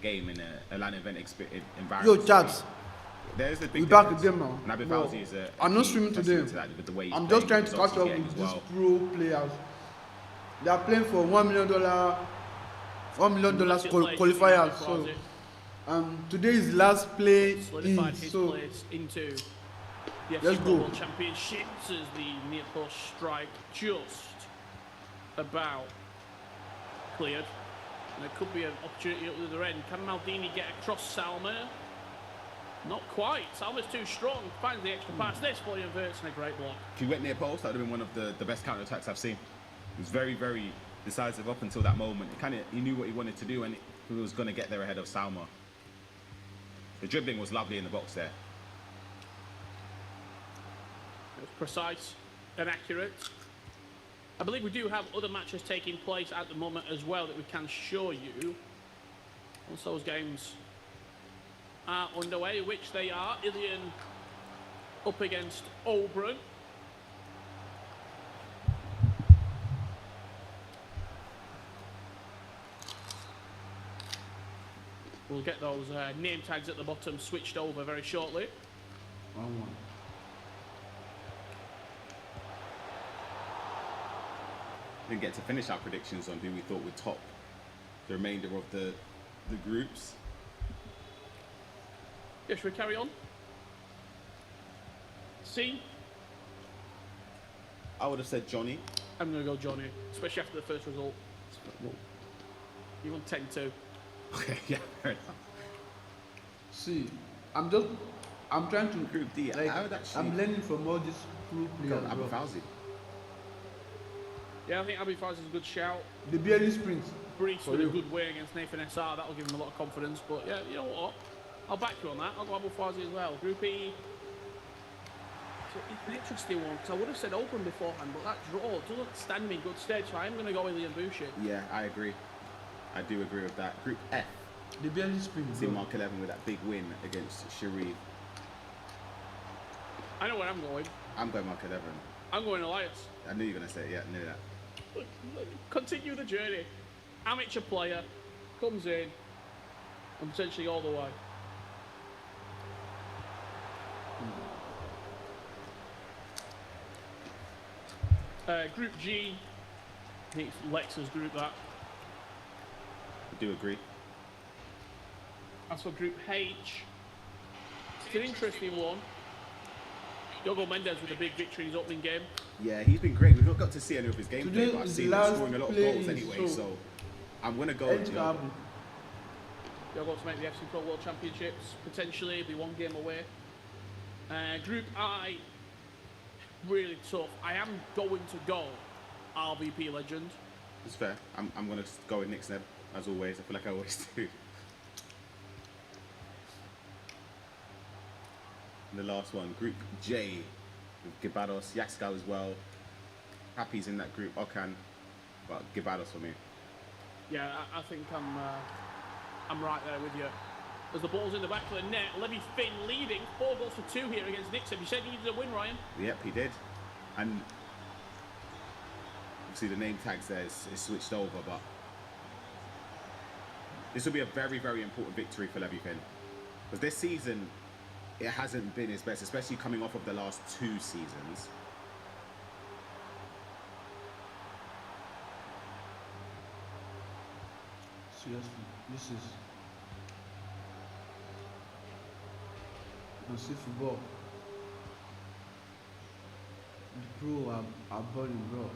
game in a LAN event Yo, environment. chats. There's a big We back difference. again now. Naby Bro, Fauzi is a I'm not key streaming testament today. to that with the way he's I'm playing, just trying the to results catch he's up getting with as these well. pro players. They are playing for $1 million, $1 million qualifiers. So, today is last play solidified in. his So, place into the FC let's Pro go. World Championships as the near post strike just about cleared. And there could be an opportunity at the other end. Can Maldini get across Salma? Not quite. Salma's too strong. Finds the extra pass. This Florian Wirtz and a great block. If he went near post, that would have been one of the best counter-attacks I've seen. He was very, very decisive up until that moment. He knew what he wanted to do, and he was going to get there ahead of Salma. The dribbling was lovely in the box there. It was precise and accurate. I believe we do have other matches taking place at the moment as well that we can show you. Once those games are underway, which they are. Ilian up against Oberon. We'll get those name tags at the bottom switched over very shortly. 1-1. Didn't get to finish our predictions on who we thought would top the remainder of the groups. Yeah, should we carry on? C? I would have said Johnny. I'm going to go Johnny, especially after the first result. You won 10-2. Okay, yeah, fair enough. See, I'm trying to Group D, like, I would actually I'm learning from all these pro go players. Abu bro. Fauzi. Yeah, I think Abi Faz is a good shout. They barely sprint. Brees For with a you. good win against Nathan SR, that'll give him a lot of confidence. But yeah, you know what? I'll back you on that. I'll go Abu Fazi as well. Group E. So it's an interesting one because I would have said Open beforehand, but that draw doesn't stand me in good stead. So I'm going to go Ilian Boucher. Yeah, I agree. I do agree with that. Group F. They barely sprint. See bro. Mark 11 with that big win against Sharif. I know where I'm going. I'm going Mark 11. I'm going Elias. I knew you were going to say it. Yeah, I knew that. Continue the journey. Amateur player comes in and potentially all the way. Group G, I think it's Lex's group that. I do agree. As for Group H, it's an interesting one. Yogo Mendes with a big victory in his opening game. Yeah, he's been great. We've not got to see any of his gameplay, Today but I've is seen the him last scoring a lot of play goals in, anyway, so I'm going to go with Diogo. Yogo to make the FC Pro World Championships, potentially be one game away. Group I, really tough. I am going to go RVP Legend. It's fair. I'm going to go with Nick Sneb, as always. I feel like I always do. And the last one, Group J, with Gibados, Yaxgal as well. Happy's in that group, Okan, but Gibados for me. Yeah, I think I'm right there with you. As the ball's in the back of the net, Levy Finn leading 4 goals for 2 here against Nixon. You said he needed a win, Ryan. Yep, he did. And obviously the name tags there is switched over, but this will be a very, very important victory for Levy Finn. Because this season, it hasn't been his best, especially coming off of the last 2 seasons. Seriously, this is. You see football. The pro are balling, bro.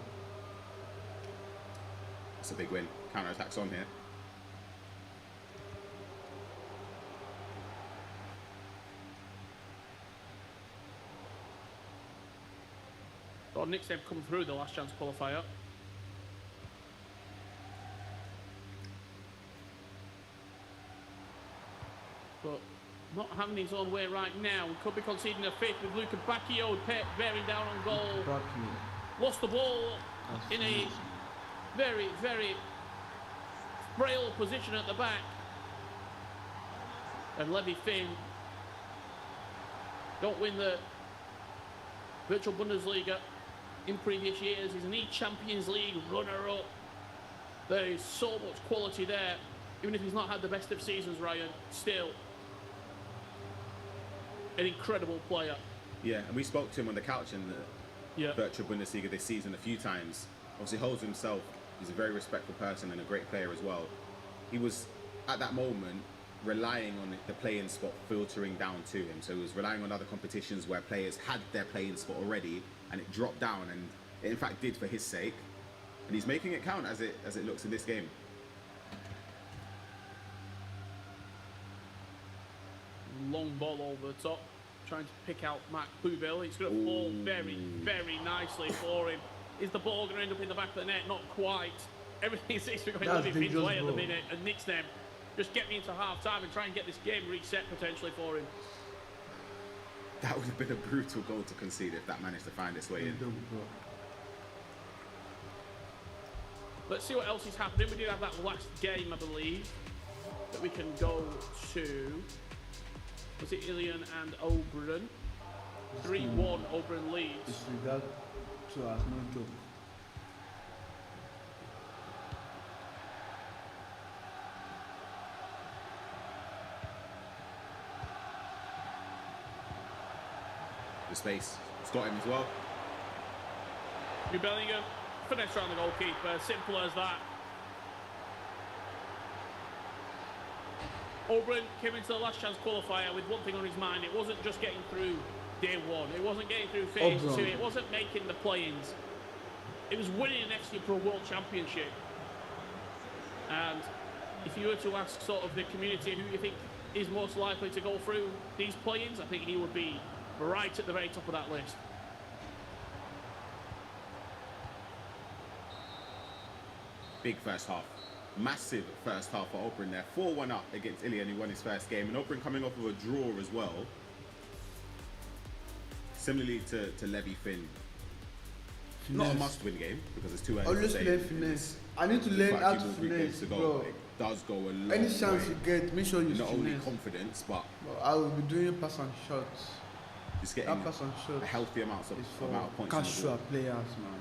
It's a big win. Counter-attacks on here. Or Knicks have come through the last chance qualifier. But not having his own way right now. We could be conceding a 5th with Luca Bacchio bearing down on goal. Lost the ball in a very, very frail position at the back. And Levy Finn don't win the Virtual Bundesliga in previous years. He's an E-Champions League runner-up. There is so much quality there. Even if he's not had the best of seasons, Ryan, still an incredible player. Yeah, and we spoke to him on the couch in the Yeah. virtual Bundesliga this season a few times. Obviously holds himself. He's a very respectful person and a great player as well. He was, at that moment, relying on the playing spot filtering down to him. So he was relying on other competitions where players had their playing spot already and it dropped down, and it in fact did for his sake. And he's making it count as it looks in this game. Long ball over the top, trying to pick out Matt Pubel. It's going to fall very, very nicely for him. Is the ball going to end up in the back of the net? Not quite. Everything seems to be going That's Levy Finn's dangerous way at the ball. minute. And Nixneb just get me into half time and try and get this game reset potentially for him. That would have been a brutal goal to concede if that managed to find its way in. Let's see what else is happening. We did have that last game, I believe, that we can go to. Was it Ilian and Oberon? 3-1 Oberon leads. Disregard to us, no joke. The space. It's got him as well. New Bellingham, finesse around the goalkeeper, simple as that. Oberon came into the last chance qualifier with one thing on his mind. It wasn't just getting through day one. It wasn't getting through phase Oberon. 2. It wasn't making the play-ins. It was winning next year for a world championship. And if you were to ask sort of the community who you think is most likely to go through these play-ins, I think he would be right at the very top of that list. Big first half. Massive first half for Oberon there. 4-1 up against Ilian, who won his first game. And Oberon coming off of a draw as well. Similarly to Levy Finn. Not a Finesse. must-win game because it's too early Always to say. learn finesse. I need to learn Quite a how few to more free kicks finesse, to go, bro. but it does go a long Any chance way. you get, make sure you Not only finesse. confidence, but Bro, I will be doing pass and shots. just That getting pass and a shots healthy amount of is for points on the board. casual players, man.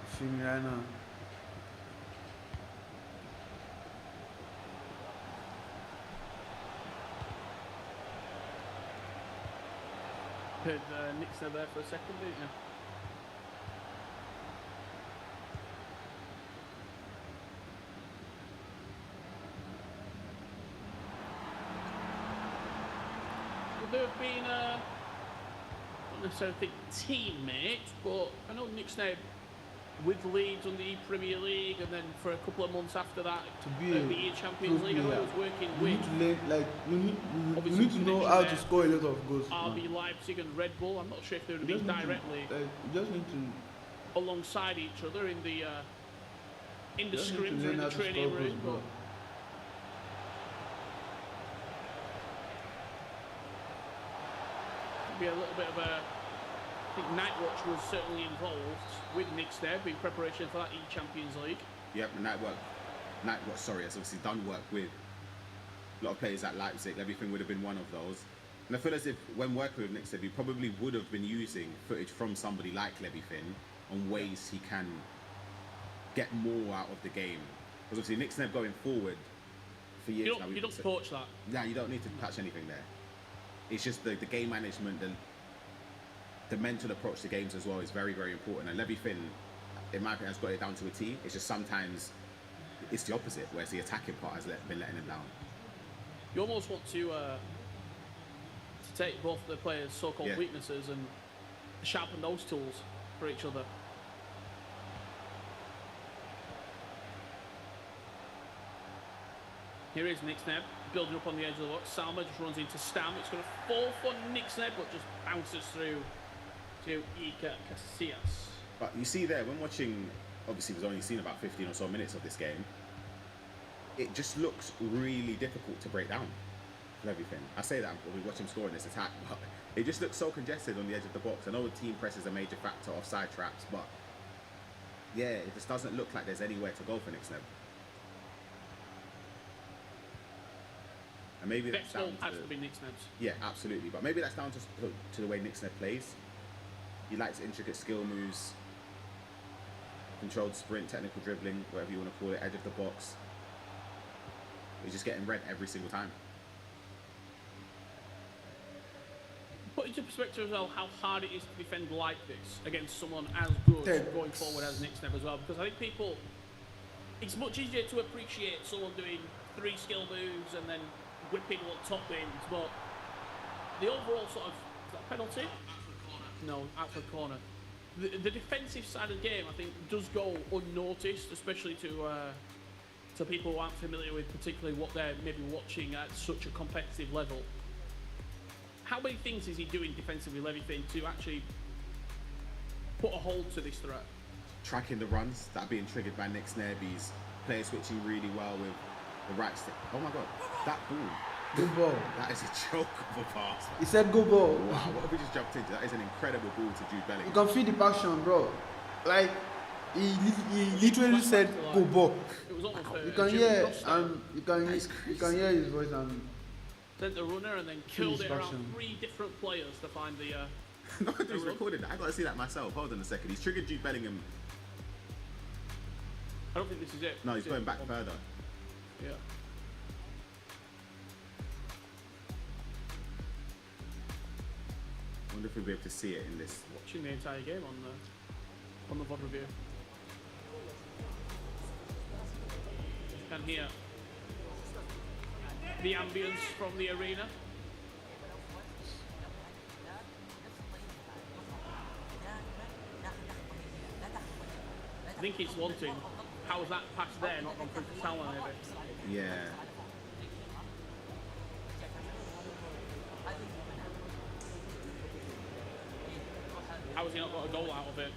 You feel me right now? Heard Nixon there for a second, didn't you? Would there have been not necessarily think teammates, but I know Nixon with Leeds on the Premier League, and then for a couple of months after that, To be the a Champions good League, I know he player, was working You with need to learn, like, you Obviously need to know connection how there. to score a lot of goals. RB Man. Leipzig and Red Bull. I'm not sure if they would You have just been need to- directly you just need to alongside each other in the you just need to scrims or learn in how the to score training goals, room. bro. But it'd be a little bit of a. I think Nightwatch was certainly involved with Nixneb in preparation for that E-Champions League. Yep, and Nightwatch, has obviously done work with a lot of players at Leipzig. Everything would have been one of those. And I feel as if when working with Nixneb, he probably would have been using footage from somebody like Levy Finn on ways he can get more out of the game. Because obviously Nixneb going forward for years now. You don't coach that. Yeah, you don't need to touch anything there. It's just the game management, the mental approach to games as well is very, very important. And Levy Finn, in my opinion, has got it down to a T. It's just sometimes it's the opposite, whereas the attacking part has been letting him down. You almost want to take both the players' so-called Yeah. weaknesses and sharpen those tools for each other. Here is Nixneb building up on the edge of the box. Salma just runs into Stam. It's going to fall for Nixneb, but just bounces through to Iker Casillas. But you see there, when watching, obviously we've only seen about 15 or so minutes of this game, it just looks really difficult to break down for everything. I say that when we watch him score in this attack, but it just looks so congested on the edge of the box. I know the team press is a major factor of side traps, but yeah, it just doesn't look like there's anywhere to go for Nixneb. And maybe that's Best goal down has to... to be Nixneb's. Yeah, absolutely. But maybe that's down to the way Nixneb plays. He likes intricate skill moves, controlled sprint, technical dribbling, whatever you want to call it, edge of the box. He's just getting red every single time. Put into perspective as well how hard it is to defend like this against someone as good Dead. going forward as Nixnev as well, because I think people, it's much easier to appreciate someone doing 3 skill moves and then whipping what top ends, but the overall sort of, is that a penalty? No, out for the corner. The defensive side of the game, I think, does go unnoticed, especially to people who aren't familiar with particularly what they're maybe watching at such a competitive level. How many things is he doing defensively, Levy Finn, to actually put a hold to this threat? Tracking the runs that are being triggered by Nick Snareby's player switching really well with the right stick. Oh my god, that ball. Good ball. That is a joke of a pass. He said go ball. Wow, what have we just jumped into? That is an incredible ball to Jude You Bellingham. can feel the passion, bro. Like he literally said go ball. It was almost You a can Jimmy hear Cross style. you can hear his voice and Sent the runner and then killed it around Satisfaction. 3 different players to find the. No one's recorded that. I got to see that myself. Hold on a second. He's triggered Jude Bellingham. I don't think this is it. No, he's Is it? going back further. Yeah. I wonder if we'll be able to see it in this. Watching the entire game on the VOD review. And here, the ambience from the arena. I think he's wanting. How was that pass there not gone through to Salah maybe? Yeah. How has he not got a goal out of it?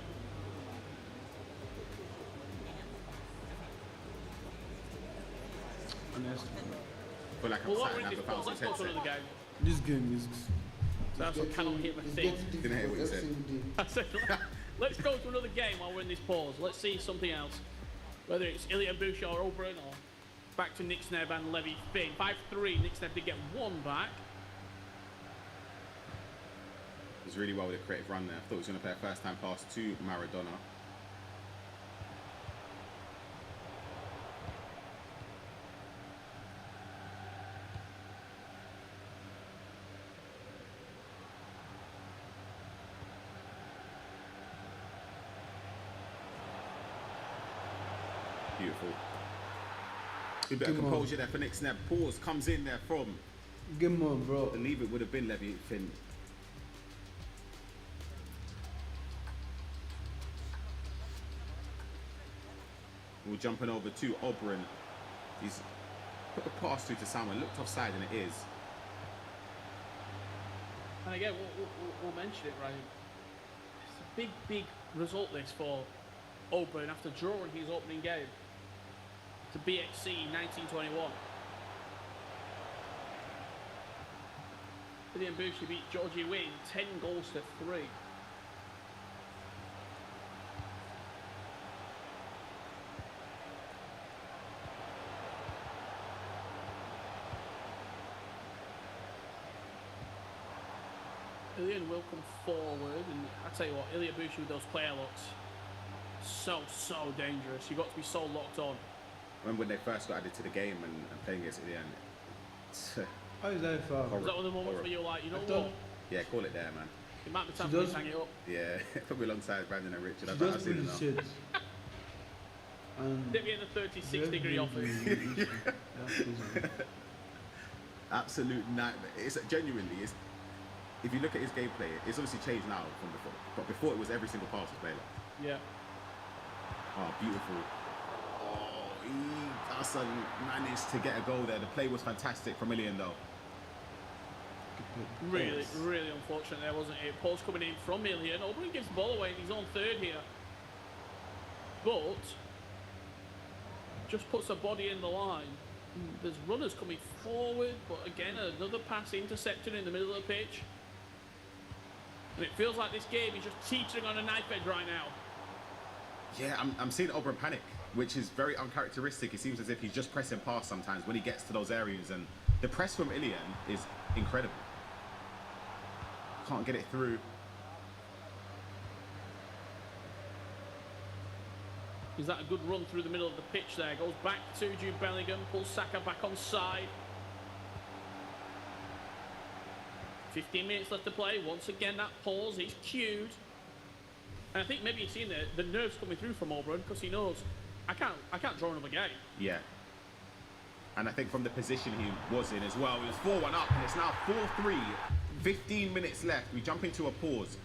honestly. I feel like I'm Well, what sat we're and in have this a ball, bounce let's go to headset. another game. This game is That's what cannot hit my thing. Didn't hear what you every said. single day. I said, let's go to another game while we're in this pause. Let's see something else. Whether it's Ilya Bushra or Oberon or back to Nixnev and Levy Finn. 5-3, Nixnev did get 1 back. It was really well with a creative run there. I thought he was going to play a first time pass to Maradona. Beautiful. A bit of Come on. composure there for Nick Snap. Pause comes in there from. Game on, bro. I believe it would have been Levy Finn. We're jumping over to Oberon. He's put the pass through to Salmon. Looked offside and it is. And again, we'll mention it, right? It's a big, big result this for Oberon after drawing his opening game to BXC 1921. Ilya Bushra beat Georgie Wynn 10 goals to 3. Ilian will come forward, and I tell you what, Ilya Bushra with those player looks so dangerous. You've got to be so locked on. Remember when they first got added to the game and playing against Ilian? How is that foul? Was that one of the moments where you're like, you know I thought- what? Yeah, call it there, man. It might be time She for me does- to hang it up. Yeah, put me alongside Brandon and Richard. She I've just seen put enough. his shit. And Dip me in the 36 degree office. Absolute nightmare. It's genuinely. It's, if you look at his gameplay, it's obviously changed now from before. But before it was every single pass was played. Yeah. Oh, beautiful. Oh, Hassan managed to get a goal there. The play was fantastic from Ilian though. Really, Yes. really unfortunate there, wasn't it? Post coming in from Ilian. Oberon gives the ball away in his own third here. But just puts a body in the line. There's runners coming forward, but again, another pass intercepted in the middle of the pitch. And it feels like this game is just teetering on a knife edge right now. Yeah, I'm seeing Oberon panic, which is very uncharacteristic. It seems as if he's just pressing past sometimes when he gets to those areas, and the press from Ilian is incredible. Can't get it through. Is that a good run through the middle of the pitch there? Goes back to Jude Bellingham, pulls Saka back on side. 15 minutes left to play. Once again, that pause is cued. And I think maybe he's seen the nerves coming through from Auburn because he knows, I can't draw another game. Yeah. And I think from the position he was in as well, it was 4-1 up, and it's now 4-3. 15 minutes left. We jump into a pause.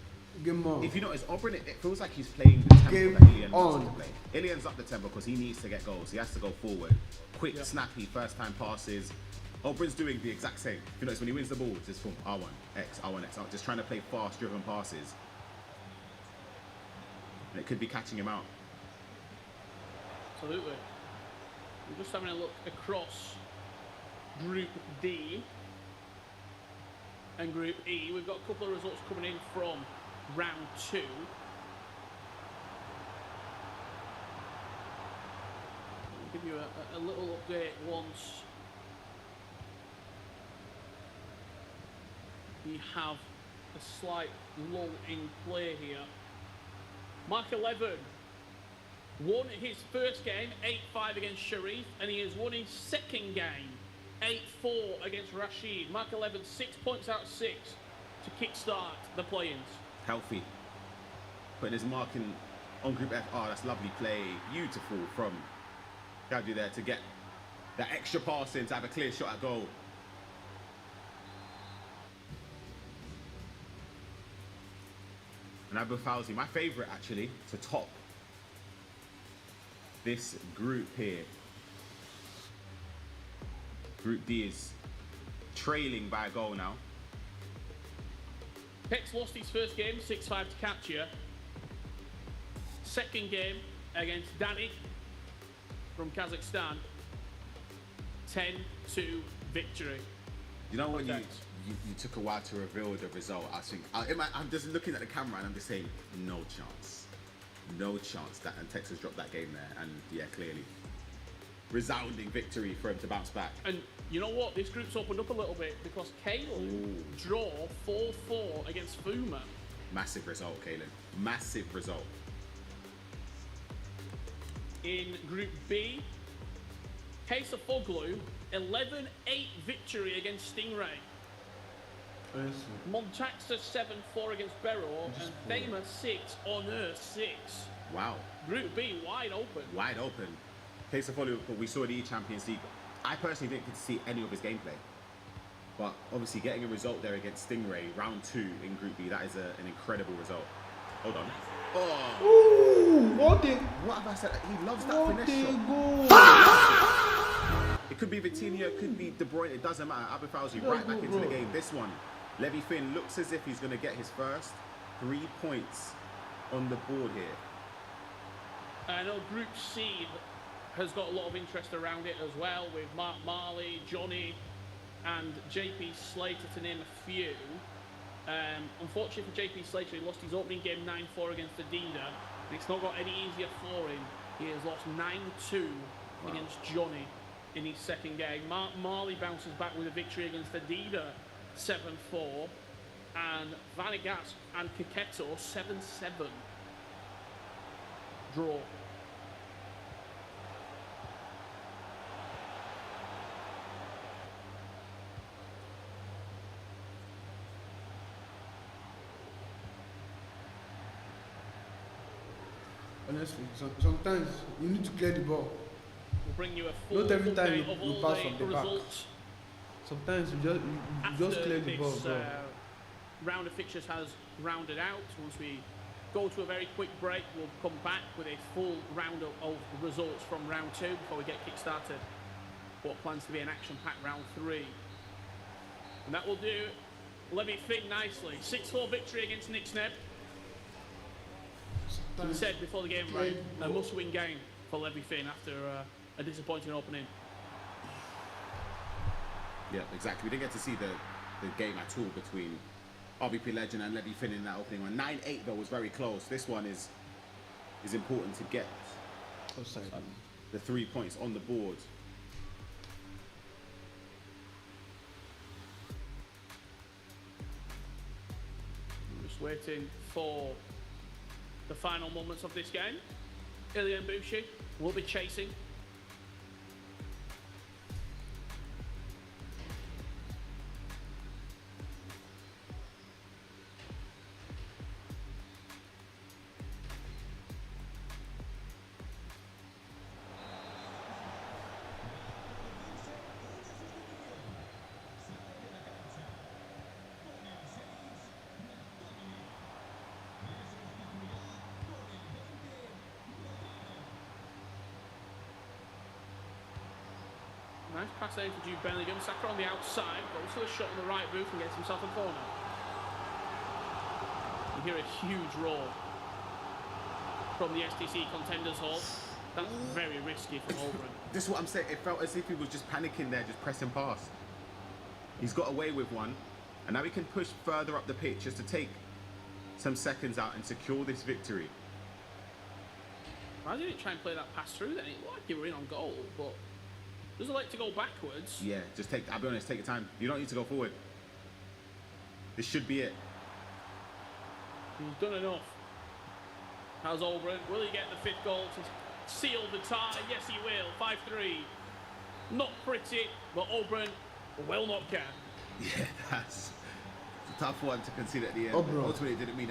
Game on. If you notice, Auburn, it feels like he's playing the tempo Game that Ilian wants on. to play. Ilian's up the tempo because he needs to get goals. He has to go forward. Quick, snappy, first-time passes. Auburn's doing the exact same. If you notice, when he wins the ball, it's just from R1, X, R1, X. Just trying to play fast-driven passes. And it could be catching him out. Absolutely. We're just having a look across Group D and Group E. We've got a couple of results coming in from round 2. I'll give you a little update once we have a slight lull in play here. Mark 11 won his first game 8-5 against Sharif, and he has won his second game 8-4 against Rashid. Mark 11, 6 points out of 6 to kickstart the play-ins. Healthy. Putting his mark in on Group F. Oh, that's lovely play. Beautiful from Gadu there to get that extra pass in to have a clear shot at goal. And Abu Fawzi, my favourite actually, to top this group here. Group D is trailing by a goal now. Tex lost his first game 6-5 to Katya. Second game against Danny from Kazakhstan, 10-2 victory. You know when you Tex. took a while to reveal the result, I think I'm just looking at the camera and I'm just saying no chance that, and Texas dropped that game there, and yeah, clearly resounding victory for him to bounce back. And you know what? This group's opened up a little bit because Kalen draw 4-4 against Fuma. Massive result, Kalen. Massive result. In Group B, Kesa Foglu, 11-8 victory against Stingray. Montaxa 7-4 against Berro, and Thema 6 on Earth 6. Wow. Group B wide open. Wide open. Case of follow, we saw the Champions League. I personally didn't get to see any of his gameplay. But obviously getting a result there against Stingray, round 2 in Group B, that is an incredible result. Hold on. Oh! Ooh, what What have I said? He loves that a finesse goal! shot. It could be Vitinha, it could be De Bruyne, it doesn't matter. Abu Fawzi right back into the game. This one, Levy Finn looks as if he's going to get his first 3 points on the board here. I know Group C has got a lot of interest around it as well, with Mark Marley, Johnny, and JP Slater, to name a few. Unfortunately for JP Slater, he lost his opening game 9-4 against Adida, and it's not got any easier for him. He has lost 9-2 against Johnny in his second game. Mark Marley bounces back with a victory against Adida 7-4, and Vanagas and Kiketo 7-7 draw. Honestly, sometimes you need to clear the ball. We'll bring you a full Not every time update you of all pass from the back. results. Sometimes you just clear the ball, This bro. round of fixtures has rounded out. Once we go to a very quick break, we'll come back with a full roundup of results from round 2 before we get kick-started. What plans to be an action-packed round 3. And that will do Levy Finn nicely. 6-4 victory against Nick Sneb. We said before the game, right, a must-win game for Levy Finn after a disappointing opening. Yeah, exactly. We didn't get to see the game at all between RBP Legend and Levy Finn in that opening one. 9-8 though was very close. This one is important to get the 3 points on the board. I'm just waiting for the final moments of this game. Ilian Bushi will be chasing. Nice pass there to Jude Bellingham. Saka on the outside, goes for the shot on the right boot and gets himself a corner. You hear a huge roar from the STC Contenders Hall. That's very risky from Holbrook. This is what I'm saying. It felt as if he was just panicking there, just pressing past. He's got away with one, and now he can push further up the pitch just to take some seconds out and secure this victory. Why didn't he try and play that pass through then? It looked like you were in on goal, but doesn't like to go backwards. Yeah, just take, I'll be honest, take your time. You don't need to go forward. This should be it. He's done enough. How's Olbren? Will he get the 5th goal to seal the tie? Yes, he will. 5-3. Not pretty, but Olbren will not care. Yeah, that's a tough one to concede at the end. Oh, bro. Ultimately, it didn't mean anything.